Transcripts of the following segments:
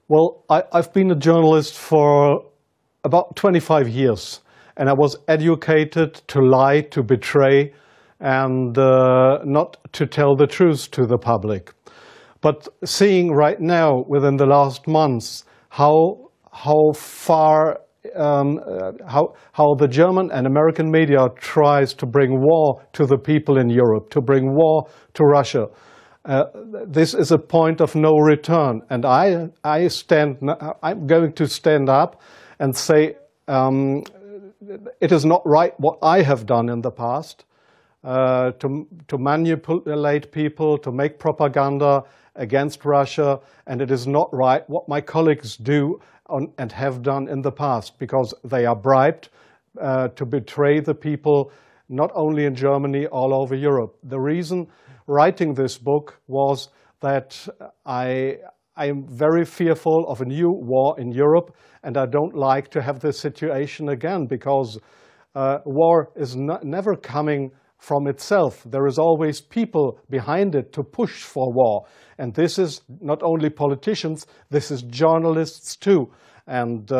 Well, I've been a journalist for about 25 years, and I was educated to lie, to betray, and not to tell the truth to the public. But seeing right now, within the last months, how far how the German and American media tries to bring war to the people in Europe, to bring war to Russia. This is a point of no return, and I'm going to stand up and say it is not right what I have done in the past, to manipulate people, to make propaganda against Russia, and it is not right what my colleagues do and have done in the past, because they are bribed to betray the people, not only in Germany, all over Europe. The reason writing this book was that I am very fearful of a new war in Europe, and I don't like to have this situation again, because war is never coming from itself. There is always people behind it to push for war. And this is not only politicians, this is journalists too. And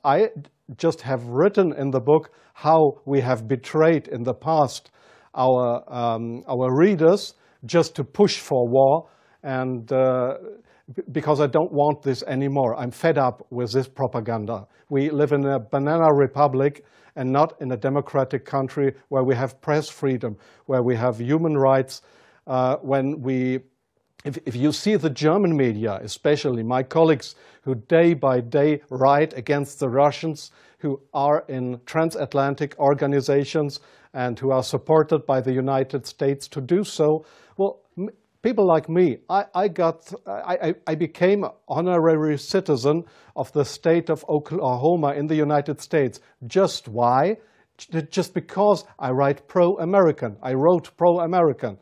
I just have written in the book how we have betrayed in the past our readers just to push for war, and because I don't want this anymore. I'm fed up with this propaganda. We live in a banana republic and not in a democratic country where we have press freedom, where we have human rights. If you see the German media, especially my colleagues who day by day write against the Russians, who are in transatlantic organizations and who are supported by the United States to do so, well, people like me, I became an honorary citizen of the state of Oklahoma in the United States. Just why? Just because I write pro-American. I wrote pro-American.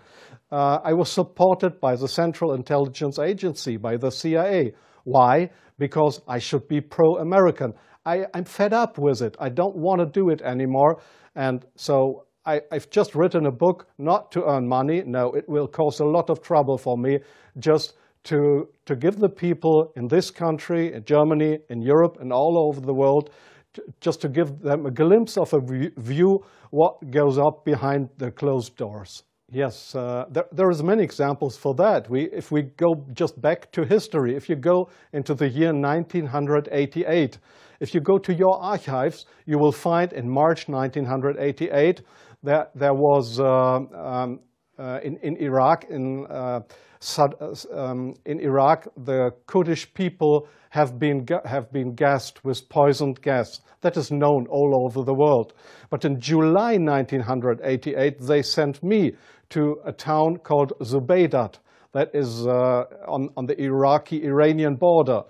I was supported by the Central Intelligence Agency, by the CIA. Why? Because I should be pro-American. I'm fed up with it. I don't want to do it anymore. And so I've just written a book not to earn money. No, it will cause a lot of trouble for me, just to give the people in this country, in Germany, in Europe, and all over the world, just to give them a glimpse of a view what goes up behind the closed doors. Yes, there is many examples for that. If we go just back to history, if you go into the year 1988, if you go to your archives, you will find in March 1988 that there was in Iraq, the Kurdish people have been gassed with poisoned gas. That is known all over the world. But in July 1988, they sent me to a town called Zubeidat, that is on the Iraqi-Iranian border.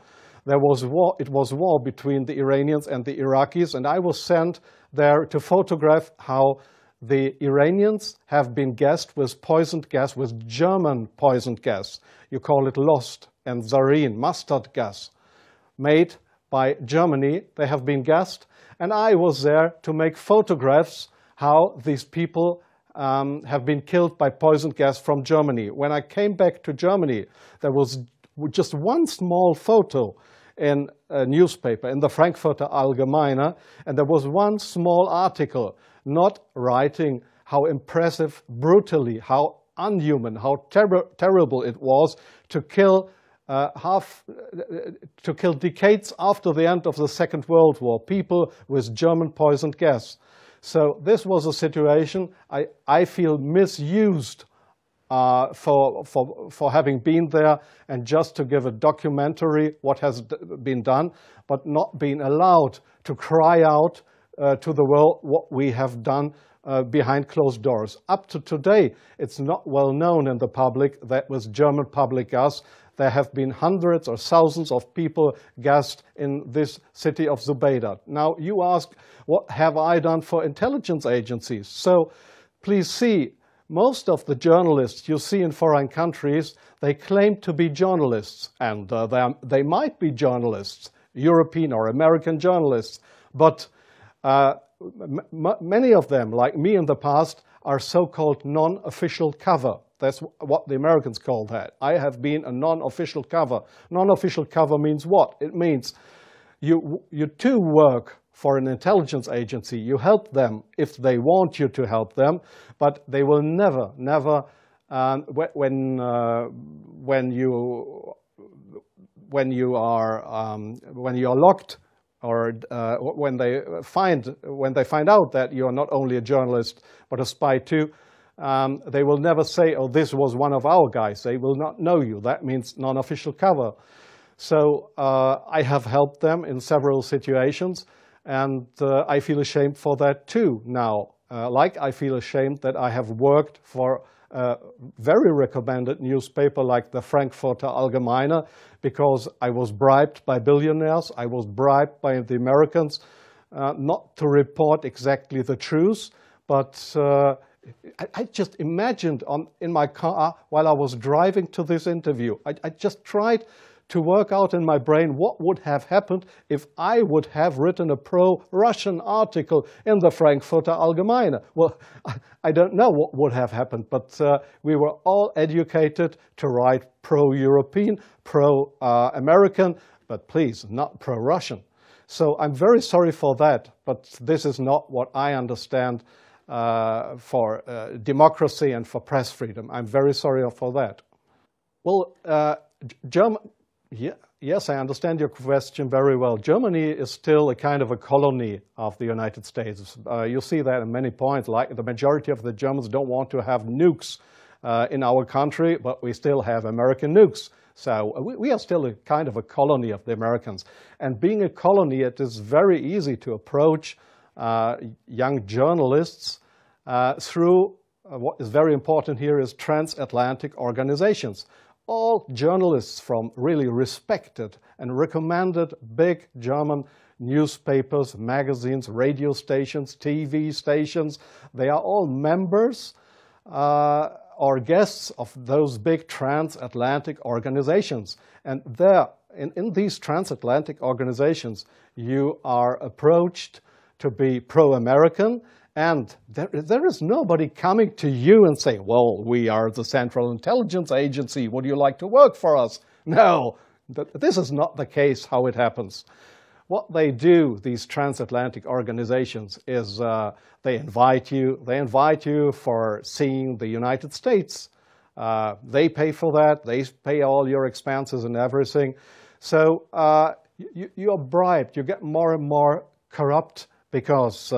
There was war. It was war between the Iranians and the Iraqis, and I was sent there to photograph how the Iranians have been gassed with poisoned gas, with German poisoned gas. You call it Lost and Zarin, mustard gas, made by Germany. They have been gassed, and I was there to make photographs how these people have been killed by poisoned gas from Germany. When I came back to Germany, there was just one small photo in a newspaper, in the Frankfurter Allgemeine, and there was one small article not writing how impressive, brutally, how unhuman, how terrible it was to kill decades after the end of the Second World War, people with German poisoned gas. So this was a situation I feel misused for having been there and just to give a documentary what has been done, but not being allowed to cry out to the world what we have done behind closed doors. Up to today, it's not well known in the public that with German public gas, there have been hundreds or thousands of people gassed in this city of Zubeidat. Now, you ask, what have I done for intelligence agencies? So, please see, most of the journalists you see in foreign countries, they claim to be journalists, and they might be journalists, European or American journalists, but many of them, like me in the past, are so-called non-official cover. That's what the Americans call that. I have been a non-official cover. Non-official cover means what? It means you too work for an intelligence agency. You help them if they want you to help them, but they will never, when you are locked, or when they find out that you are not only a journalist but a spy too, they will never say, "Oh, this was one of our guys." They will not know you. That means non-official cover. So I have helped them in several situations, and I feel ashamed for that too now. Like I feel ashamed that I have worked for a very recommended newspaper like the Frankfurter Allgemeine, because I was bribed by billionaires, I was bribed by the Americans not to report exactly the truth, but I just imagined in my car while I was driving to this interview, I just tried to work out in my brain what would have happened if I would have written a pro-Russian article in the Frankfurter Allgemeine. Well, I don't know what would have happened, but we were all educated to write pro-European, pro-American, but please, not pro-Russian. So I'm very sorry for that, but this is not what I understand for democracy and for press freedom. I'm very sorry for that. Well, yes, I understand your question very well. Germany is still a kind of a colony of the United States. You see that in many points, like the majority of the Germans don't want to have nukes in our country, but we still have American nukes. So we are still a kind of a colony of the Americans. And being a colony, it is very easy to approach young journalists through what is very important here is transatlantic organizations. All journalists from really respected and recommended big German newspapers, magazines, radio stations, TV stations, they are all members or guests of those big transatlantic organizations. And there, in these transatlantic organizations, you are approached to be pro-American, and there is nobody coming to you and saying, "Well, we are the Central Intelligence Agency. Would you like to work for us?" No, this is not the case how it happens. What they do, these transatlantic organizations, is they invite you for seeing the United States. They pay for that. They pay all your expenses and everything. So you are bribed. You get more and more corrupt, because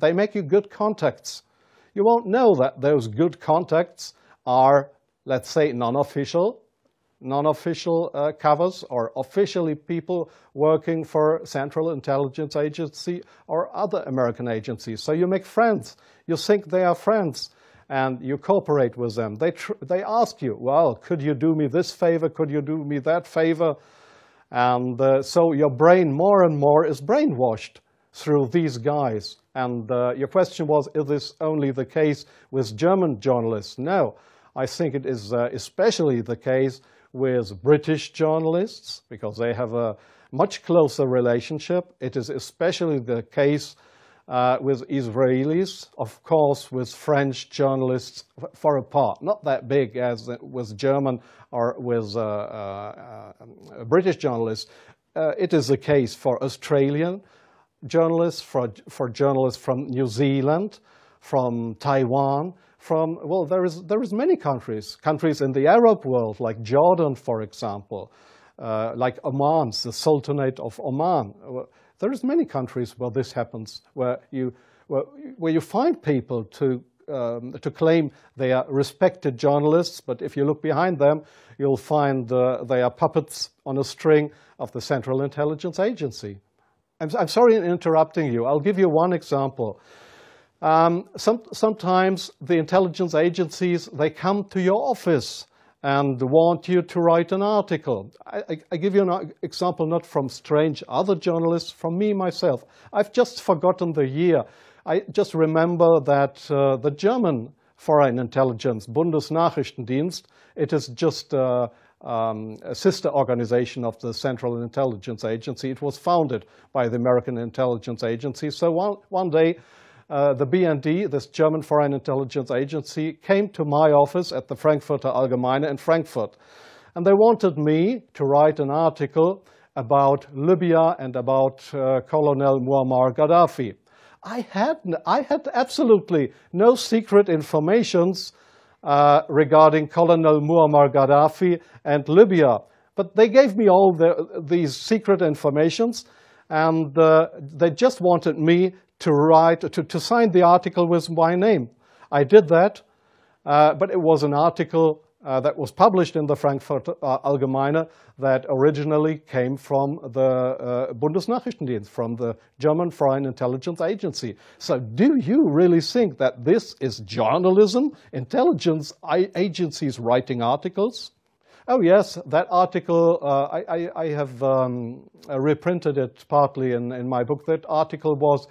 they make you good contacts. You won't know that those good contacts are, let's say, non-official covers, or officially people working for Central Intelligence Agency or other American agencies. So you make friends. You think they are friends, and you cooperate with them. They ask you, "Well, could you do me this favor? Could you do me that favor?" And so your brain more and more is brainwashed through these guys. And your question was, is this only the case with German journalists? No, I think it is especially the case with British journalists, because they have a much closer relationship. It is especially the case with Israelis, of course, with French journalists for a part, not that big as with German or with British journalists. It is the case for Australian journalists, for journalists from New Zealand, from Taiwan, well, there is many countries in the Arab world, like Jordan, for example, like Oman, the Sultanate of Oman. There is many countries where this happens, where you find people to claim they are respected journalists, but if you look behind them, you'll find they are puppets on a string of the Central Intelligence Agency. I'm sorry in interrupting you. I'll give you one example. Sometimes the intelligence agencies, they come to your office and want you to write an article. I give you an example not from strange other journalists, from me myself. I've just forgotten the year. I just remember that the German Foreign Intelligence, Bundesnachrichtendienst, it is just a sister organization of the Central Intelligence Agency. It was founded by the American Intelligence Agency. So one day the BND, this German Foreign Intelligence Agency, came to my office at the Frankfurter Allgemeine in Frankfurt. And they wanted me to write an article about Libya and about Colonel Muammar Gaddafi. I had absolutely no secret informations regarding Colonel Muammar Gaddafi and Libya. But they gave me all these secret informations, and they just wanted me to write, to sign the article with my name. I did that, but it was an article that was published in the Frankfurter Allgemeine that originally came from the Bundesnachrichtendienst, from the German Foreign Intelligence Agency. So do you really think that this is journalism, intelligence agencies writing articles? Oh yes, that article, I have reprinted it partly in my book. That article was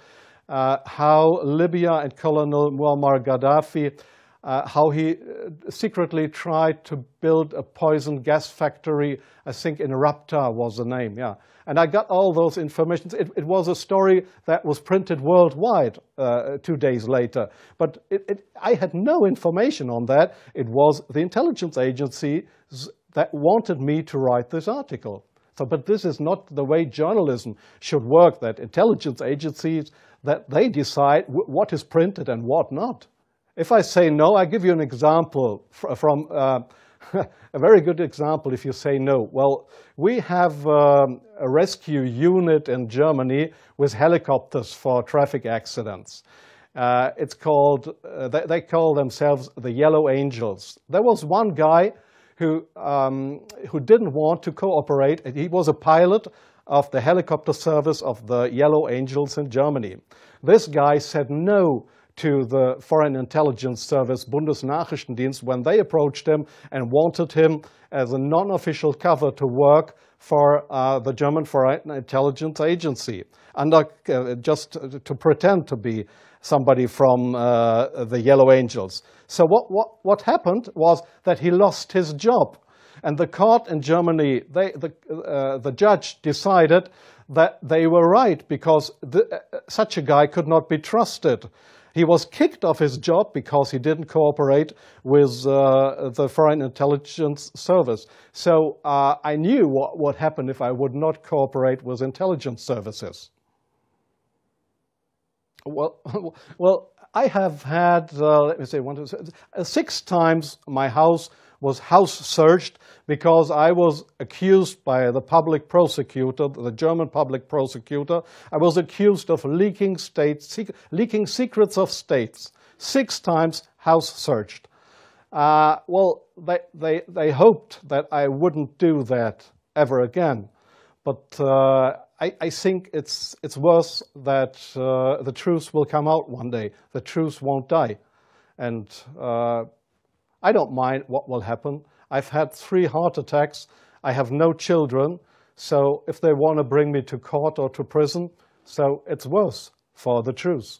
how Libya and Colonel Muammar Gaddafi, how he secretly tried to build a poison gas factory. I think in Rabta was the name, yeah. And I got all those information. It was a story that was printed worldwide 2 days later. But I had no information on that. It was the intelligence agencies that wanted me to write this article. So, but this is not the way journalism should work, that intelligence agencies, that they decide what is printed and what not. If I say no, I give you an example from a very good example if you say no. Well, we have a rescue unit in Germany with helicopters for traffic accidents. It's called, they call themselves the Yellow Angels. There was one guy who didn't want to cooperate. He was a pilot of the helicopter service of the Yellow Angels in Germany. This guy said no to the Foreign Intelligence Service, Bundesnachrichtendienst, when they approached him and wanted him as a non-official cover to work for the German Foreign Intelligence Agency, just to pretend to be somebody from the Yellow Angels. So what happened was that he lost his job. And the court in Germany, the judge decided that they were right because such a guy could not be trusted. He was kicked off his job because he didn't cooperate with the Foreign Intelligence Service. So I knew what would happen if I would not cooperate with intelligence services. Well, I have had, let me say, 6 times my house was house searched because I was accused by the public prosecutor, the German public prosecutor. I was accused of leaking secrets of states. 6 times house searched. Well, they hoped that I wouldn't do that ever again. But I think it's worse that the truth will come out one day. The truth won't die. And I don't mind what will happen. I've had 3 heart attacks. I have no children. So if they want to bring me to court or to prison, so it's worse for the truth.